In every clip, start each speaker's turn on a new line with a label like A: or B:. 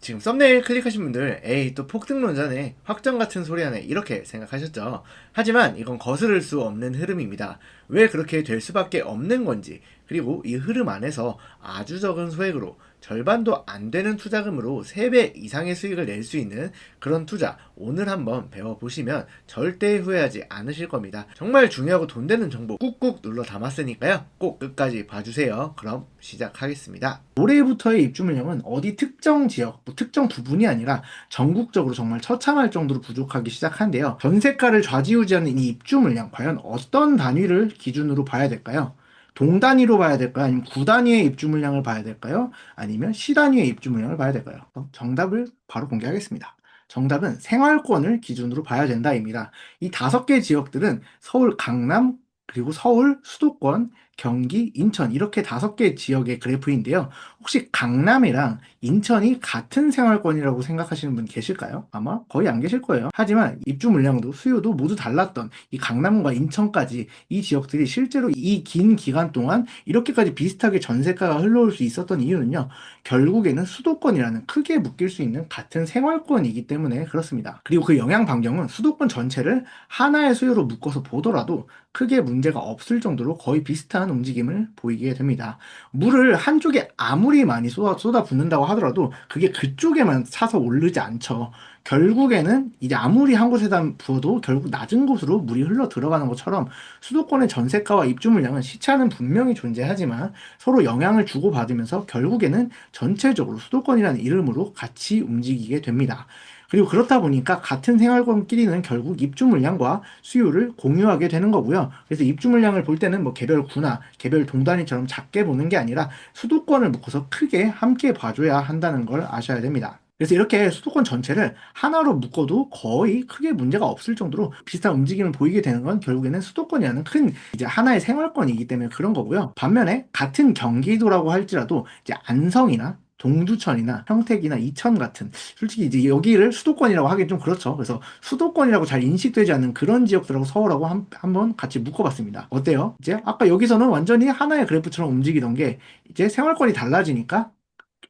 A: 지금 썸네일 클릭하신 분들 에이 또 폭등론자네 확정 같은 소리 하네 이렇게 생각하셨죠. 하지만 이건 거스를 수 없는 흐름입니다. 왜 그렇게 될 수밖에 없는 건지, 그리고 이 흐름 안에서 아주 적은 소액으로 절반도 안 되는 투자금으로 3배 이상의 수익을 낼 수 있는 그런 투자, 오늘 한번 배워보시면 절대 후회하지 않으실 겁니다. 정말 중요하고 돈 되는 정보 꾹꾹 눌러 담았으니까요, 꼭 끝까지 봐주세요. 그럼 시작하겠습니다. 올해부터의 입주물량은 어디 특정 지역, 특정 부분이 아니라 전국적으로 정말 처참할 정도로 부족하기 시작한데요. 전세가를 좌지우지하는 이 입주물량, 과연 어떤 단위를 기준으로 봐야 될까요? 동 단위로 봐야 될까요? 아니면 구 단위의 입주 물량을 봐야 될까요? 아니면 시 단위의 입주 물량을 봐야 될까요? 정답을 바로 공개하겠습니다. 정답은 생활권을 기준으로 봐야 된다입니다. 이 5개 지역들은 서울, 강남, 그리고 서울, 수도권, 경기, 인천, 이렇게 5개 지역의 그래프인데요. 혹시 강남이랑 인천이 같은 생활권이라고 생각하시는 분 계실까요? 아마 거의 안 계실 거예요. 하지만 입주 물량도 수요도 모두 달랐던 이 강남과 인천까지 이 지역들이 실제로 이 긴 기간 동안 이렇게까지 비슷하게 전세가가 흘러올 수 있었던 이유는요, 결국에는 수도권이라는 크게 묶일 수 있는 같은 생활권이기 때문에 그렇습니다. 그리고 그 영향 반경은 수도권 전체를 하나의 수요로 묶어서 보더라도 크게 문제가 없을 정도로 거의 비슷한 움직임을 보이게 됩니다. 물을 한쪽에 아무리 많이 쏟아 붓는다고 하더라도 그게 그쪽에만 차서 오르지 않죠. 결국에는 이제 아무리 한 곳에다 부어도 결국 낮은 곳으로 물이 흘러 들어가는 것처럼 수도권의 전세가와 입주 물량은 시차는 분명히 존재하지만 서로 영향을 주고받으면서 결국에는 전체적으로 수도권이라는 이름으로 같이 움직이게 됩니다. 그리고 그렇다 보니까 같은 생활권끼리는 결국 입주 물량과 수요를 공유하게 되는 거고요. 그래서 입주 물량을 볼 때는 뭐 개별 구나 개별 동단위처럼 작게 보는 게 아니라 수도권을 묶어서 크게 함께 봐줘야 한다는 걸 아셔야 됩니다. 그래서 이렇게 수도권 전체를 하나로 묶어도 거의 크게 문제가 없을 정도로 비슷한 움직임을 보이게 되는 건 결국에는 수도권이라는 큰 이제 하나의 생활권이기 때문에 그런 거고요. 반면에 같은 경기도라고 할지라도 이제 안성이나 동두천이나 평택이나 이천 같은, 솔직히 이제 여기를 수도권이라고 하긴 좀 그렇죠. 그래서 수도권이라고 잘 인식되지 않는 그런 지역들하고 서울하고 한번 같이 묶어봤습니다. 어때요? 이제 아까 여기서는 완전히 하나의 그래프처럼 움직이던 게 이제 생활권이 달라지니까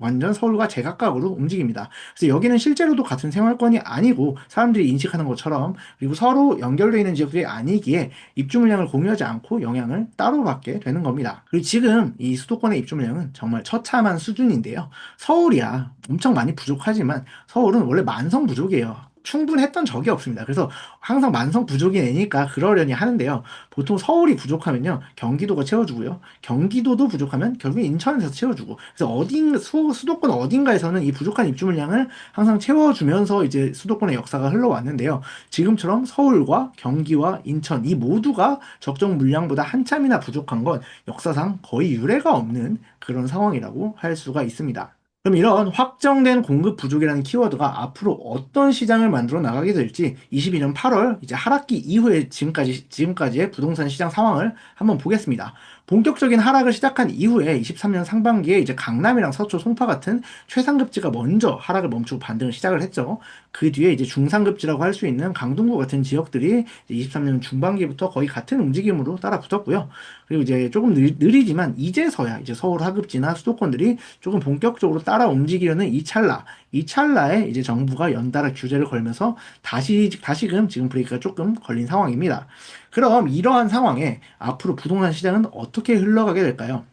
A: 완전 서울과 제각각으로 움직입니다. 그래서 여기는 실제로도 같은 생활권이 아니고 사람들이 인식하는 것처럼, 그리고 서로 연결되어 있는 지역들이 아니기에 입주 물량을 공유하지 않고 영향을 따로 받게 되는 겁니다. 그리고 지금 이 수도권의 입주 물량은 정말 처참한 수준인데요. 서울이야 엄청 많이 부족하지만 서울은 원래 만성 부족이에요. 충분했던 적이 없습니다. 그래서 항상 만성 부족이 되니까 그러려니 하는데요. 보통 서울이 부족하면요, 경기도가 채워주고요. 경기도도 부족하면 결국 인천에서 채워주고. 그래서 수도권 어딘가에서는 이 부족한 입주 물량을 항상 채워주면서 이제 수도권의 역사가 흘러왔는데요. 지금처럼 서울과 경기와 인천 이 모두가 적정 물량보다 한참이나 부족한 건 역사상 거의 유례가 없는 그런 상황이라고 할 수가 있습니다. 그럼 이런 확정된 공급 부족이라는 키워드가 앞으로 어떤 시장을 만들어 나가게 될지 22년 8월 이제 하락기 이후에 지금까지의 부동산 시장 상황을 한번 보겠습니다. 본격적인 하락을 시작한 이후에 23년 상반기에 이제 강남이랑 서초, 송파 같은 최상급지가 먼저 하락을 멈추고 반등을 시작을 했죠. 그 뒤에 이제 중상급지라고 할 수 있는 강동구 같은 지역들이 23년 중반기부터 거의 같은 움직임으로 따라 붙었고요. 그리고 이제 조금 느리지만 이제서야 이제 서울 하급지나 수도권들이 조금 본격적으로 따라 움직이려는 이 찰나에 이제 정부가 연달아 규제를 걸면서 다시금 지금 브레이크가 조금 걸린 상황입니다. 그럼 이러한 상황에 앞으로 부동산 시장은 어떻게 흘러가게 될까요?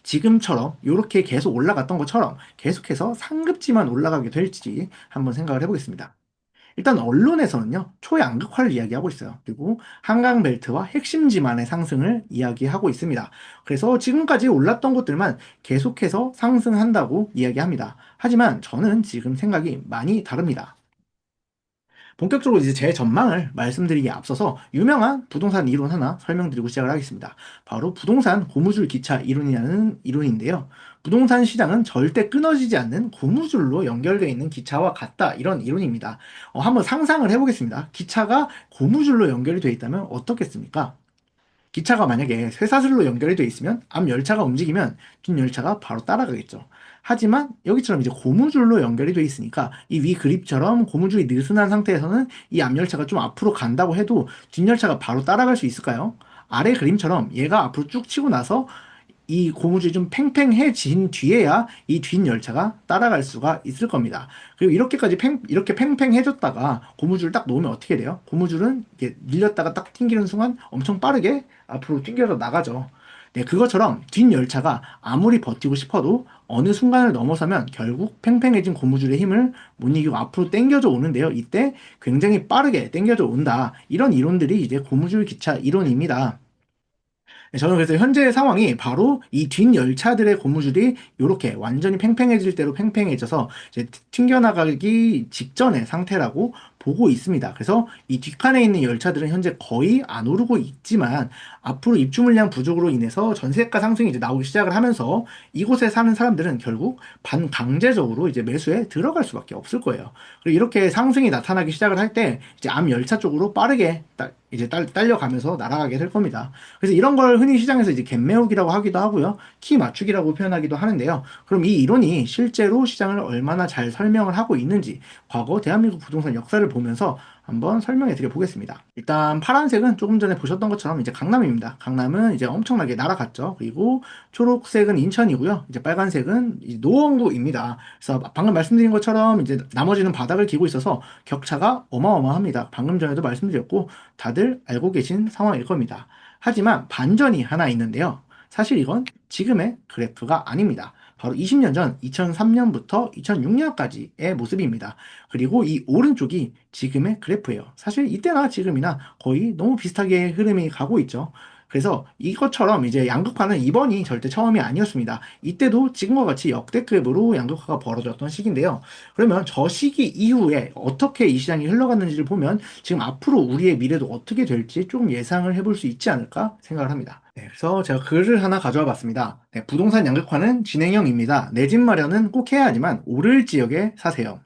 A: 지금처럼 이렇게 계속 올라갔던 것처럼 계속해서 상급지만 올라가게 될지 한번 생각을 해보겠습니다. 일단 언론에서는요, 초양극화를 이야기하고 있어요. 그리고 한강벨트와 핵심지만의 상승을 이야기하고 있습니다. 그래서 지금까지 올랐던 곳들만 계속해서 상승한다고 이야기합니다. 하지만 저는 지금 생각이 많이 다릅니다. 본격적으로 이제 제 전망을 말씀드리기에 앞서서 유명한 부동산 이론 하나 설명드리고 시작을 하겠습니다. 바로 부동산 고무줄 기차 이론이라는 이론인데요. 부동산 시장은 절대 끊어지지 않는 고무줄로 연결되어 있는 기차와 같다, 이런 이론입니다. 한번 상상을 해보겠습니다. 기차가 고무줄로 연결이 되어 있다면 어떻겠습니까? 기차가 만약에 쇠사슬로 연결이 되어 있으면 앞 열차가 움직이면 뒷 열차가 바로 따라가겠죠. 하지만 여기처럼 이제 고무줄로 연결이 되어 있으니까 이 위 그립처럼 고무줄이 느슨한 상태에서는 이 앞 열차가 좀 앞으로 간다고 해도 뒷 열차가 바로 따라갈 수 있을까요? 아래 그림처럼 얘가 앞으로 쭉 치고 나서 이 고무줄이 좀 팽팽해진 뒤에야 이 뒷 열차가 따라갈 수가 있을 겁니다. 그리고 이렇게 팽팽해졌다가 고무줄을 딱 놓으면 어떻게 돼요? 고무줄은 이게 밀렸다가 딱 튕기는 순간 엄청 빠르게 앞으로 튕겨서 나가죠. 네, 그것처럼 뒷 열차가 아무리 버티고 싶어도 어느 순간을 넘어서면 결국 팽팽해진 고무줄의 힘을 못 이기고 앞으로 당겨져 오는데요. 이때 굉장히 빠르게 당겨져 온다. 이런 이론들이 이제 고무줄 기차 이론입니다. 네, 저는 그래서 현재 상황이 바로 이 뒷 열차들의 고무줄이 이렇게 완전히 팽팽해질 대로 팽팽해져서 이제 튕겨나가기 직전의 상태라고 보고 있습니다. 그래서 이 뒷칸에 있는 열차들은 현재 거의 안 오르고 있지만 앞으로 입주 물량 부족으로 인해서 전세가 상승이 이제 나오기 시작을 하면서 이곳에 사는 사람들은 결국 반강제적으로 이제 매수에 들어갈 수밖에 없을 거예요. 그리고 이렇게 상승이 나타나기 시작을 할 때 이제 앞 열차 쪽으로 빠르게 딸려가면서 날아가게 될 겁니다. 그래서 이런 걸 흔히 시장에서 이제 갭매우기라고 하기도 하고요. 키 맞추기라고 표현하기도 하는데요. 그럼 이 이론이 실제로 시장을 얼마나 잘 설명을 하고 있는지 과거 대한민국 부동산 역사를 보면서 한번 설명해 드려 보겠습니다. 일단 파란색은 조금 전에 보셨던 것처럼 이제 강남입니다. 강남은 이제 엄청나게 날아갔죠. 그리고 초록색은 인천이고요. 이제 빨간색은 이제 노원구입니다. 그래서 방금 말씀드린 것처럼 이제 나머지는 바닥을 기고 있어서 격차가 어마어마합니다. 방금 전에도 말씀드렸고 다들 알고 계신 상황일 겁니다. 하지만 반전이 하나 있는데요. 사실 이건 지금의 그래프가 아닙니다. 바로 20년 전 2003년부터 2006년까지의 모습입니다. 그리고 이 오른쪽이 지금의 그래프예요. 사실 이때나 지금이나 거의 너무 비슷하게 흐름이 가고 있죠. 그래서 이것처럼 이제 양극화는 이번이 절대 처음이 아니었습니다. 이때도 지금과 같이 역대급으로 양극화가 벌어졌던 시기인데요. 그러면 저 시기 이후에 어떻게 이 시장이 흘러갔는지를 보면 지금 앞으로 우리의 미래도 어떻게 될지 좀 예상을 해볼 수 있지 않을까 생각을 합니다. 네, 그래서 제가 글을 하나 가져와 봤습니다. 네, 부동산 양극화는 진행형입니다. 내 집 마련은 꼭 해야 하지만 오를 지역에 사세요.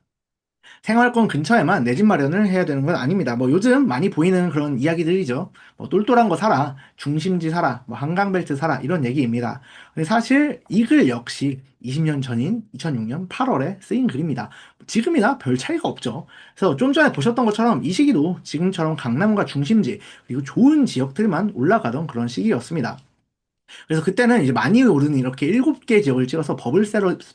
A: 생활권 근처에만 내 집 마련을 해야 되는 건 아닙니다. 뭐 요즘 많이 보이는 그런 이야기들이죠. 뭐 똘똘한 거 사라, 중심지 사라, 뭐 한강벨트 사라 이런 얘기입니다. 근데 사실 이 글 역시 20년 전인 2006년 8월에 쓰인 글입니다. 지금이나 별 차이가 없죠. 그래서 좀 전에 보셨던 것처럼 이 시기도 지금처럼 강남과 중심지 그리고 좋은 지역들만 올라가던 그런 시기였습니다. 그래서 그때는 이제 많이 오르는 이렇게 7개 지역을 찍어서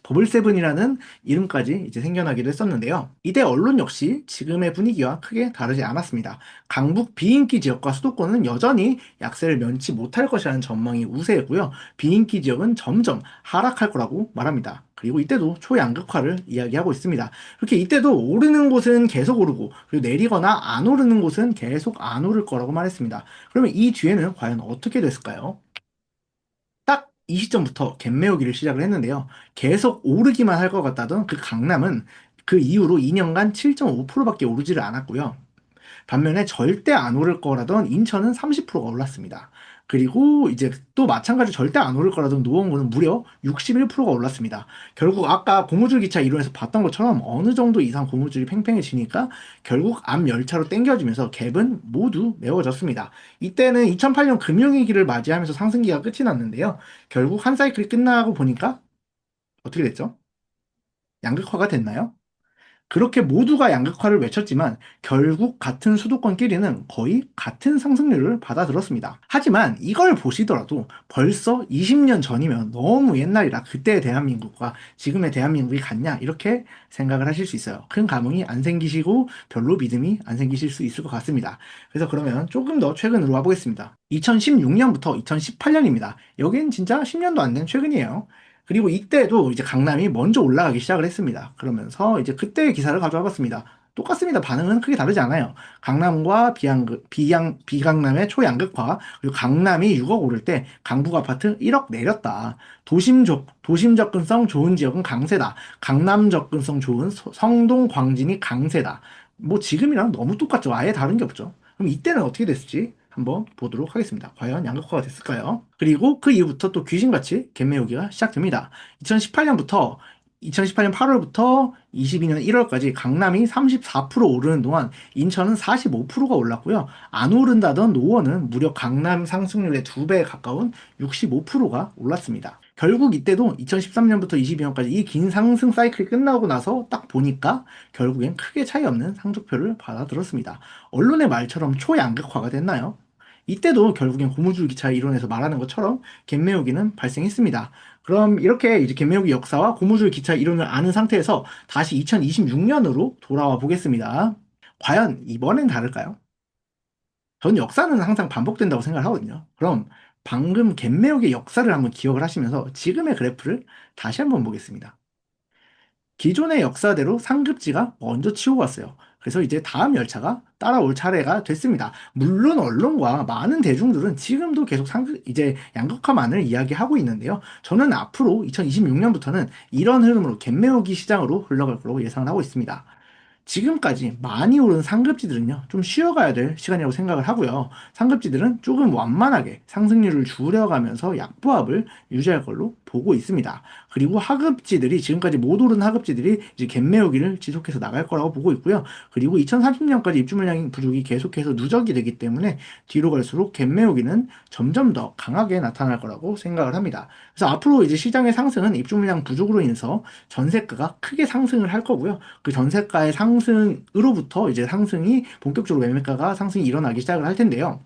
A: 버블세븐이라는 이름까지 이제 생겨나기도 했었는데요. 이때 언론 역시 지금의 분위기와 크게 다르지 않았습니다. 강북 비인기 지역과 수도권은 여전히 약세를 면치 못할 것이라는 전망이 우세했고요. 비인기 지역은 점점 하락할 거라고 말합니다. 그리고 이때도 초양극화를 이야기하고 있습니다. 그렇게 이때도 오르는 곳은 계속 오르고 그리고 내리거나 안 오르는 곳은 계속 안 오를 거라고 말했습니다. 그러면 이 뒤에는 과연 어떻게 됐을까요? 딱 이 시점부터 갭 메우기를 시작을 했는데요. 계속 오르기만 할 것 같다던 그 강남은 그 이후로 2년간 7.5%밖에 오르지를 않았고요. 반면에 절대 안 오를 거라던 인천은 30%가 올랐습니다. 그리고 이제 또 마찬가지로 절대 안 오를 거라던 노원구는 무려 61%가 올랐습니다. 결국 아까 고무줄 기차 이론에서 봤던 것처럼 어느 정도 이상 고무줄이 팽팽해지니까 결국 앞 열차로 당겨지면서 갭은 모두 메워졌습니다. 이때는 2008년 금융위기를 맞이하면서 상승기가 끝이 났는데요. 결국 한 사이클이 끝나고 보니까 어떻게 됐죠? 양극화가 됐나요? 그렇게 모두가 양극화를 외쳤지만 결국 같은 수도권끼리는 거의 같은 상승률을 받아들었습니다. 하지만 이걸 보시더라도 벌써 20년 전이면 너무 옛날이라 그때의 대한민국과 지금의 대한민국이 같냐 이렇게 생각을 하실 수 있어요. 큰 감흥이 안 생기시고 별로 믿음이 안 생기실 수 있을 것 같습니다. 그래서 그러면 조금 더 최근으로 와보겠습니다. 2016년부터 2018년입니다. 여긴 진짜 10년도 안 된 최근이에요. 그리고 이때도 이제 강남이 먼저 올라가기 시작을 했습니다. 그러면서 이제 그때의 기사를 가져와 봤습니다. 똑같습니다. 반응은 크게 다르지 않아요. 강남과 비강남의 초양극화, 그리고 강남이 6억 오를 때 강북 아파트 1억 내렸다. 도심 접근성 좋은 지역은 강세다. 강남 접근성 좋은 성동, 광진이 강세다. 뭐 지금이랑 너무 똑같죠. 아예 다른 게 없죠. 그럼 이때는 어떻게 됐을지 한번 보도록 하겠습니다. 과연 양극화가 됐을까요? 그리고 그 이후부터 또 귀신같이 갭매우기가 시작됩니다. 2018년 8월부터 22년 1월까지 강남이 34% 오르는 동안 인천은 45%가 올랐고요. 안 오른다던 노원은 무려 강남 상승률의 2배에 가까운 65%가 올랐습니다. 결국 이때도 2013년부터 22년까지 이 긴 상승 사이클이 끝나고 나서 딱 보니까 결국엔 크게 차이 없는 상승표를 받아들었습니다. 언론의 말처럼 초양극화가 됐나요? 이때도 결국엔 고무줄 기차 이론에서 말하는 것처럼 갯매우기는 발생했습니다. 그럼 이렇게 이제 갯매우기 역사와 고무줄 기차 이론을 아는 상태에서 다시 2026년으로 돌아와 보겠습니다. 과연 이번엔 다를까요? 전 역사는 항상 반복된다고 생각을 하거든요. 그럼 방금 갯매우기의 역사를 한번 기억을 하시면서 지금의 그래프를 다시 한번 보겠습니다. 기존의 역사대로 상급지가 먼저 치고 갔어요. 그래서 이제 다음 열차가 따라올 차례가 됐습니다. 물론 언론과 많은 대중들은 지금도 계속 이제 양극화만을 이야기하고 있는데요. 저는 앞으로 2026년부터는 이런 흐름으로 갯매우기 시장으로 흘러갈 거라고 예상을 하고 있습니다. 지금까지 많이 오른 상급지들은요, 좀 쉬어가야 될 시간이라고 생각을 하고요. 상급지들은 조금 완만하게 상승률을 줄여가면서 약보합을 유지할 걸로 보고 있습니다. 그리고 하급지들이, 지금까지 못 오른 하급지들이 이제 갭매우기를 지속해서 나갈 거라고 보고 있고요. 그리고 2030년까지 입주 물량 부족이 계속해서 누적이 되기 때문에 뒤로 갈수록 갭매우기는 점점 더 강하게 나타날 거라고 생각을 합니다. 그래서 앞으로 이제 시장의 상승은 입주 물량 부족으로 인해서 전세가가 크게 상승을 할 거고요. 그 전세가의 상승으로부터 이제 상승이 본격적으로 매매가가 상승이 일어나기 시작을 할 텐데요.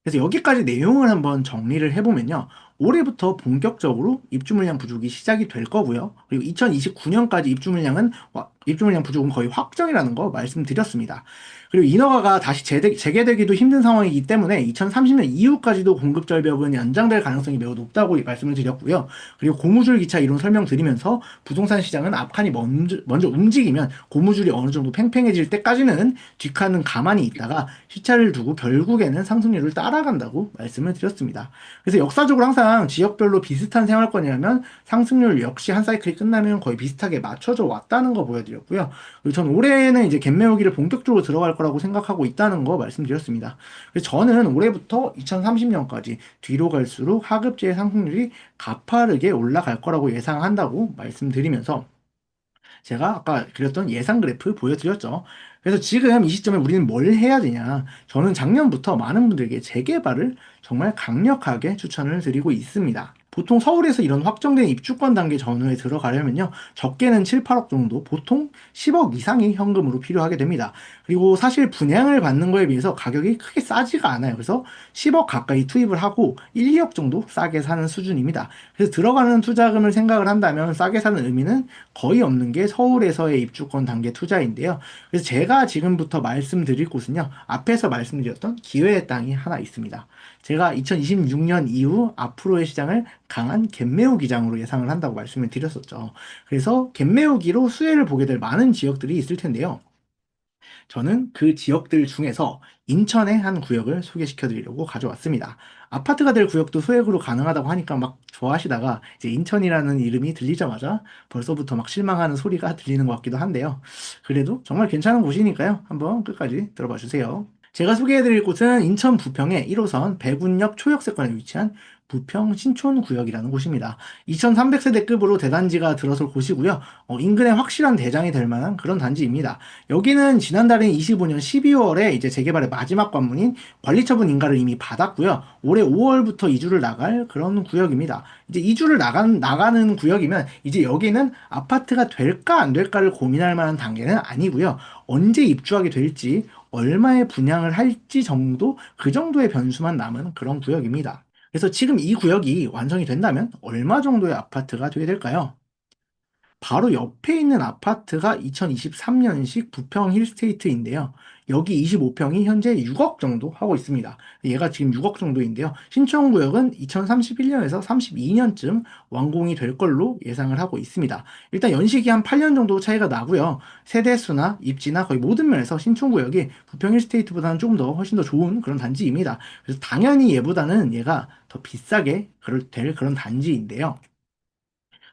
A: 그래서 여기까지 내용을 한번 정리를 해보면요. 올해부터 본격적으로 입주 물량 부족이 시작이 될 거고요. 그리고 2029년까지 입주 물량 부족은 거의 확정이라는 거 말씀드렸습니다. 그리고 인허가가 다시 재개되기도 힘든 상황이기 때문에 2030년 이후까지도 공급 절벽은 연장될 가능성이 매우 높다고 말씀을 드렸고요. 그리고 고무줄 기차 이론 설명드리면서 부동산 시장은 앞칸이 먼저 움직이면 고무줄이 어느 정도 팽팽해질 때까지는 뒷칸은 가만히 있다가 시차를 두고 결국에는 상승률을 따라간다고 말씀을 드렸습니다. 그래서 역사적으로 항상 지역별로 비슷한 생활권이라면 상승률 역시 한 사이클이 끝나면 거의 비슷하게 맞춰져 왔다는 거 보여드렸고요. 그리고 전 올해는 이제 갭매우기를 본격적으로 들어갈 거라고 생각하고 있다는 거 말씀드렸습니다. 그래서 저는 올해부터 2030년까지 뒤로 갈수록 하급지의 상승률이 가파르게 올라갈 거라고 예상한다고 말씀드리면서 제가 아까 그렸던 예상 그래프 보여드렸죠. 그래서 지금 이 시점에 우리는 뭘 해야 되냐? 저는 작년부터 많은 분들에게 재개발을 정말 강력하게 추천을 드리고 있습니다. 보통 서울에서 이런 확정된 입주권 단계 전후에 들어가려면요. 적게는 7, 8억 정도, 보통 10억 이상이 현금으로 필요하게 됩니다. 그리고 사실 분양을 받는 거에 비해서 가격이 크게 싸지가 않아요. 그래서 10억 가까이 투입을 하고 1, 2억 정도 싸게 사는 수준입니다. 그래서 들어가는 투자금을 생각을 한다면 싸게 사는 의미는 거의 없는 게 서울에서의 입주권 단계 투자인데요. 그래서 제가 지금부터 말씀드릴 곳은요. 앞에서 말씀드렸던 기회의 땅이 하나 있습니다. 제가 2026년 이후 앞으로의 시장을 강한 갭매우 기장으로 예상을 한다고 말씀을 드렸었죠. 그래서 갭매우기로 수혜를 보게 될 많은 지역들이 있을 텐데요. 저는 그 지역들 중에서 인천의 한 구역을 소개시켜 드리려고 가져왔습니다. 아파트가 될 구역도 소액으로 가능하다고 하니까 막 좋아하시다가 이제 인천이라는 이름이 들리자마자 벌써부터 막 실망하는 소리가 들리는 것 같기도 한데요. 그래도 정말 괜찮은 곳이니까요. 한번 끝까지 들어봐 주세요. 제가 소개해드릴 곳은 인천 부평의 1호선 백운역 초역세권에 위치한 부평 신촌구역이라는 곳입니다. 2300세대급으로 대단지가 들어설 곳이고요. 인근에 확실한 대장이 될 만한 그런 단지입니다. 여기는 지난달인 25년 12월에 이제 재개발의 마지막 관문인 관리처분 인가를 이미 받았고요. 올해 5월부터 이주를 나갈 그런 구역입니다. 이제 이주를 나가는 구역이면 이제 여기는 아파트가 될까 안 될까를 고민할 만한 단계는 아니고요. 언제 입주하게 될지 얼마의 분양을 할지 정도 그 정도의 변수만 남은 그런 구역입니다. 그래서 지금 이 구역이 완성이 된다면 얼마 정도의 아파트가 되게 될까요? 바로 옆에 있는 아파트가 2023년식 부평 힐스테이트인데요. 여기 25평이 현재 6억 정도 하고 있습니다. 얘가 지금 6억 정도인데요. 신촌구역은 2031년에서 32년쯤 완공이 될 걸로 예상을 하고 있습니다. 일단 연식이 한 8년 정도 차이가 나고요. 세대수나 입지나 거의 모든 면에서 신촌구역이 부평 힐스테이트보다는 조금 더 훨씬 더 좋은 그런 단지입니다. 그래서 당연히 얘보다는 얘가 더 비싸게 될 그런 단지인데요.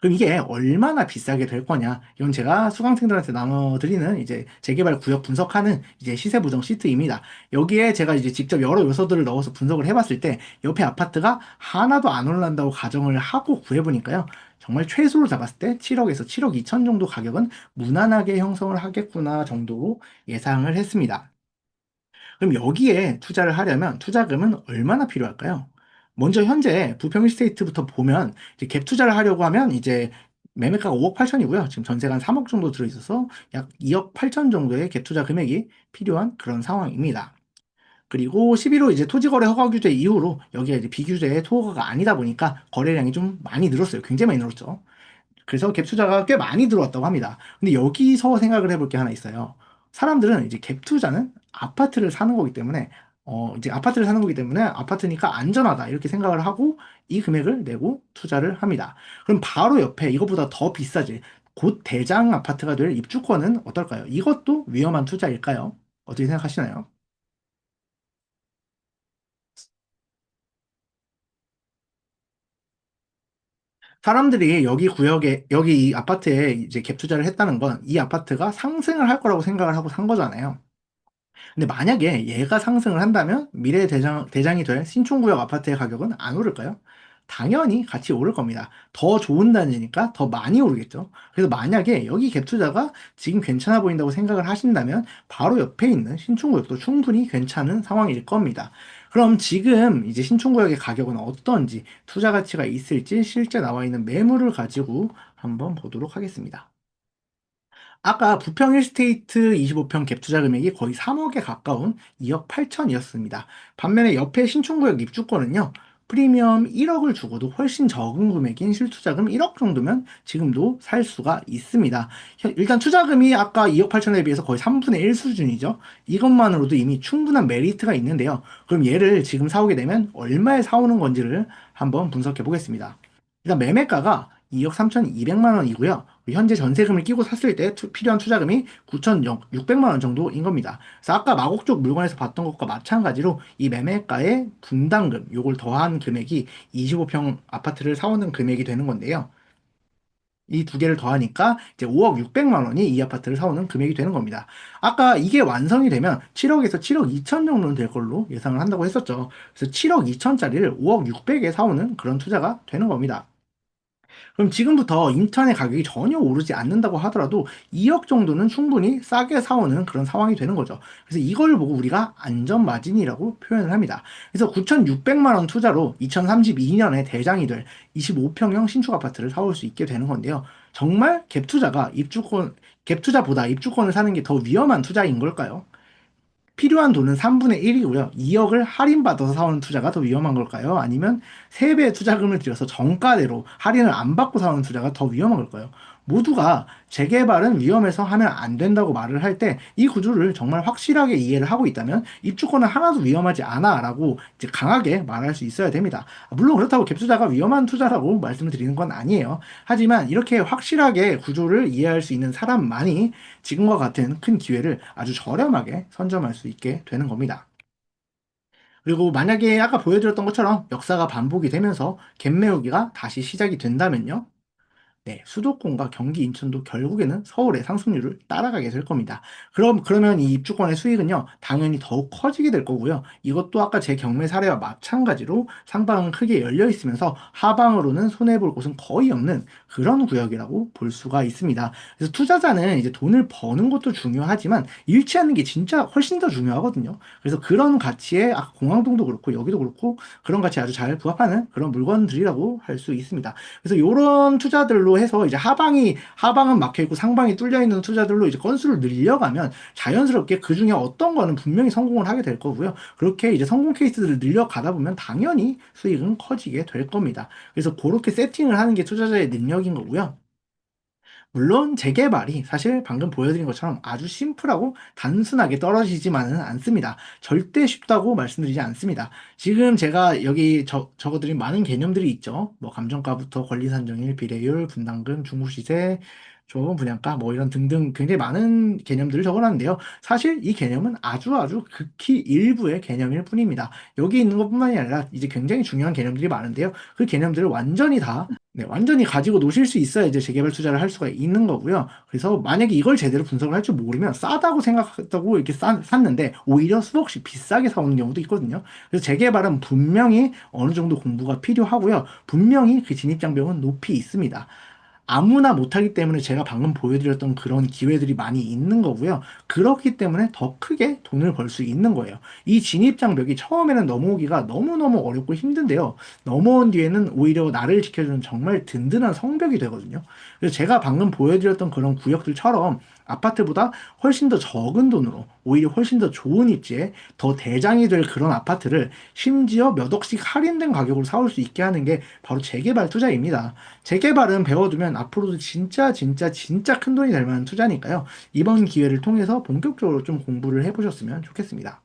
A: 그럼 이게 얼마나 비싸게 될 거냐? 이건 제가 수강생들한테 나눠드리는 이제 재개발 구역 분석하는 이제 시세 부정 시트입니다. 여기에 제가 이제 직접 여러 요소들을 넣어서 분석을 해봤을 때 옆에 아파트가 하나도 안 올란다고 가정을 하고 구해보니까요. 정말 최소로 잡았을 때 7억에서 7억 2천 정도 가격은 무난하게 형성을 하겠구나 정도로 예상을 했습니다. 그럼 여기에 투자를 하려면 투자금은 얼마나 필요할까요? 먼저 현재 부평 스테이트부터 보면 이제 갭 투자를 하려고 하면 이제 매매가가 5억 8천이고요. 지금 전세가 한 3억 정도 들어있어서 약 2억 8천 정도의 갭 투자 금액이 필요한 그런 상황입니다.
B: 그리고 11호 이제 토지거래 허가 규제 이후로 여기가 이제 비규제 토호가 아니다 보니까 거래량이 좀 많이 늘었어요. 굉장히 많이 늘었죠. 그래서 갭 투자가 꽤 많이 들어왔다고 합니다. 근데 여기서 생각을 해볼 게 하나 있어요. 사람들은 이제 갭 투자는 아파트를 사는 거기 때문에 이제 아파트를 사는 거기 때문에 아파트니까 안전하다 이렇게 생각을 하고 이 금액을 내고 투자를 합니다. 그럼 바로 옆에 이것보다 더 비싸질 곧 대장 아파트가 될 입주권은 어떨까요? 이것도 위험한 투자일까요? 어떻게 생각하시나요? 사람들이 여기 구역에, 여기 이 아파트에 이제 갭 투자를 했다는 건 이 아파트가 상승을 할 거라고 생각을 하고 산 거잖아요. 근데 만약에 얘가 상승을 한다면 미래 대장이 될 신촌구역 아파트의 가격은 안 오를까요? 당연히 같이 오를 겁니다. 더 좋은 단지니까 더 많이 오르겠죠. 그래서 만약에 여기 갭 투자가 지금 괜찮아 보인다고 생각을 하신다면 바로 옆에 있는 신촌구역도 충분히 괜찮은 상황일 겁니다. 그럼 지금 이제 신촌구역의 가격은 어떤지 투자 가치가 있을지 실제 나와 있는 매물을 가지고 한번 보도록 하겠습니다. 아까 부평 힐스테이트 25평 갭 투자 금액이 거의 3억에 가까운 2억 8천이었습니다. 반면에 옆에 신촌구역 입주권은요, 프리미엄 1억을 주고도 훨씬 적은 금액인 실투자금 1억 정도면 지금도 살 수가 있습니다. 일단 투자금이 아까 2억 8천에 비해서 거의 3분의 1 수준이죠. 이것만으로도 이미 충분한 메리트가 있는데요. 그럼 얘를 지금 사오게 되면 얼마에 사오는 건지를 한번 분석해 보겠습니다. 일단 매매가가 2억 3,200만 원이고요. 현재 전세금을 끼고 샀을 때 필요한 투자금이 9,600만 원 정도인 겁니다. 그래서 아까 마곡 쪽 물건에서 봤던 것과 마찬가지로 이 매매가의 분담금, 요걸 더한 금액이 25평 아파트를 사오는 금액이 되는 건데요. 이 두 개를 더하니까 이제 5억 600만 원이 이 아파트를 사오는 금액이 되는 겁니다. 아까 이게 완성이 되면 7억에서 7억 2천 정도는 될 걸로 예상을 한다고 했었죠. 그래서 7억 2천짜리를 5억 6백에 사오는 그런 투자가 되는 겁니다. 그럼 지금부터 인터넷 가격이 전혀 오르지 않는다고 하더라도 2억 정도는 충분히 싸게 사오는 그런 상황이 되는 거죠. 그래서 이걸 보고 우리가 안전 마진이라고 표현을 합니다. 그래서 9,600만 원 투자로 2032년에 대장이 될 25평형 신축 아파트를 사올 수 있게 되는 건데요. 정말 갭 투자보다 입주권을 사는 게 더 위험한 투자인 걸까요? 필요한 돈은 3분의 1이고요. 2억을 할인받아서 사오는 투자가 더 위험한 걸까요? 아니면 3배의 투자금을 들여서 정가대로 할인을 안 받고 사오는 투자가 더 위험한 걸까요? 모두가 재개발은 위험해서 하면 안 된다고 말을 할 때 이 구조를 정말 확실하게 이해를 하고 있다면 입주권은 하나도 위험하지 않아 라고 이제 강하게 말할 수 있어야 됩니다. 물론 그렇다고 갭 투자가 위험한 투자라고 말씀을 드리는 건 아니에요. 하지만 이렇게 확실하게 구조를 이해할 수 있는 사람만이 지금과 같은 큰 기회를 아주 저렴하게 선점할 수 있게 되는 겁니다. 그리고 만약에 아까 보여드렸던 것처럼 역사가 반복이 되면서 갭 메우기가 다시 시작이 된다면요. 네, 수도권과 경기 인천도 결국에는 서울의 상승률을 따라가게 될 겁니다. 그러면 이 입주권의 수익은요, 당연히 더욱 커지게 될 거고요. 이것도 아까 제 경매 사례와 마찬가지로 상방은 크게 열려 있으면서 하방으로는 손해볼 곳은 거의 없는 그런 구역이라고 볼 수가 있습니다. 그래서 투자자는 이제 돈을 버는 것도 중요하지만 잃지 않는 게 진짜 훨씬 더 중요하거든요. 그래서 그런 가치에 아까 공항동도 그렇고 여기도 그렇고 그런 가치에 아주 잘 부합하는 그런 물건들이라고 할 수 있습니다. 그래서 이런 투자들로 해서 이제 하방은 막혀 있고 상방이 뚫려 있는 투자들로 이제 건수를 늘려가면 자연스럽게 그 중에 어떤 거는 분명히 성공을 하게 될 거고요. 그렇게 이제 성공 케이스들을 늘려가다 보면 당연히 수익은 커지게 될 겁니다. 그래서 그렇게 세팅을 하는 게 투자자의 능력인 거고요. 물론 재개발이 사실 방금 보여드린 것처럼 아주 심플하고 단순하게 떨어지지만은 않습니다. 절대 쉽다고 말씀드리지 않습니다. 지금 제가 여기 적어드린 많은 개념들이 있죠. 뭐 감정가부터 권리산정일, 비례율, 분담금, 중국시세, 조합원 분양가 뭐 이런 등등 굉장히 많은 개념들을 적어놨는데요. 사실 이 개념은 아주 극히 일부의 개념일 뿐입니다. 여기 있는 것뿐만이 아니라 이제 굉장히 중요한 개념들이 많은데요. 그 개념들을 완전히 다 네, 완전히 가지고 노실 수 있어야 이제 재개발 투자를 할 수가 있는 거고요. 그래서 만약에 이걸 제대로 분석을 할 줄 모르면 싸다고 생각했다고 이렇게 샀는데 오히려 수억씩 비싸게 사오는 경우도 있거든요. 그래서 재개발은 분명히 어느 정도 공부가 필요하고요. 분명히 그 진입장벽은 높이 있습니다. 아무나 못하기 때문에 제가 방금 보여드렸던 그런 기회들이 많이 있는 거고요. 그렇기 때문에 더 크게 돈을 벌 수 있는 거예요. 이 진입장벽이 처음에는 넘어오기가 너무너무 어렵고 힘든데요. 넘어온 뒤에는 오히려 나를 지켜주는 정말 든든한 성벽이 되거든요. 그래서 제가 방금 보여드렸던 그런 구역들처럼 아파트보다 훨씬 더 적은 돈으로 오히려 훨씬 더 좋은 입지에 더 대장이 될 그런 아파트를 심지어 몇 억씩 할인된 가격으로 사올 수 있게 하는 게 바로 재개발 투자입니다. 재개발은 배워두면 앞으로도 진짜 진짜 진짜 큰 돈이 될 만한 투자니까요. 이번 기회를 통해서 본격적으로 좀 공부를 해보셨으면 좋겠습니다.